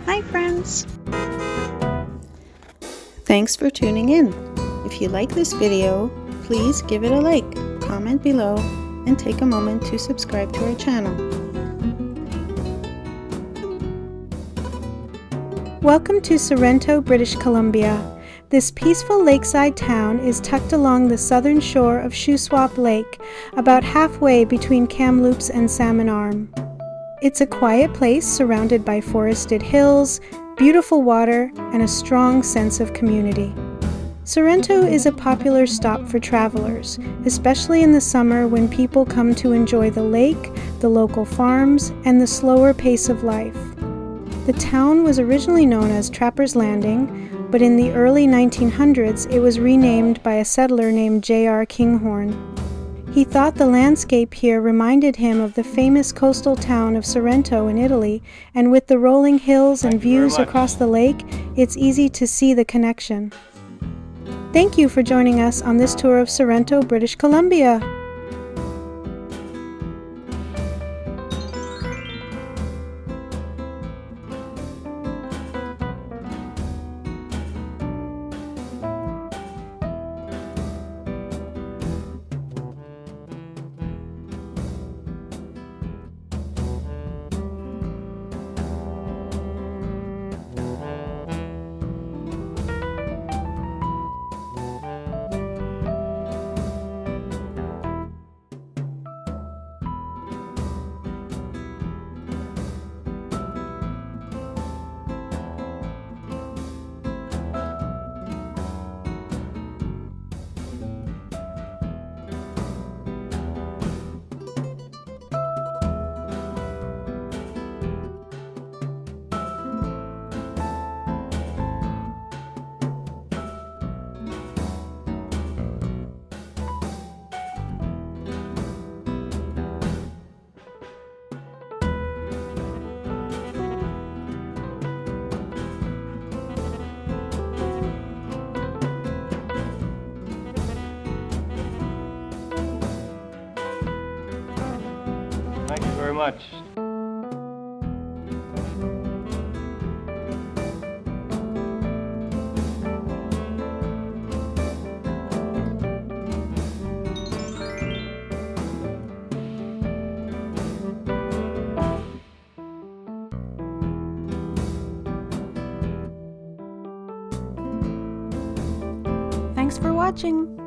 Hi friends! Thanks for tuning in. If you like this video, please give it a like, comment below, and take a moment to subscribe to our channel. Welcome to Sorrento, British Columbia. This peaceful lakeside town is tucked along the southern shore of Shuswap Lake, about halfway between Kamloops and Salmon Arm. It's a quiet place surrounded by forested hills, beautiful water, and a strong sense of community. Sorrento is a popular stop for travelers, especially in the summer when people come to enjoy the lake, the local farms, and the slower pace of life. The town was originally known as Trapper's Landing, but in the early 1900s it was renamed by a settler named J.R. Kinghorn. He thought the landscape here reminded him of the famous coastal town of Sorrento in Italy, and with the rolling hills and views across the lake, it's easy to see the connection. Thank you for joining us on this tour of Sorrento, British Columbia. Thank you very much. Thanks for watching.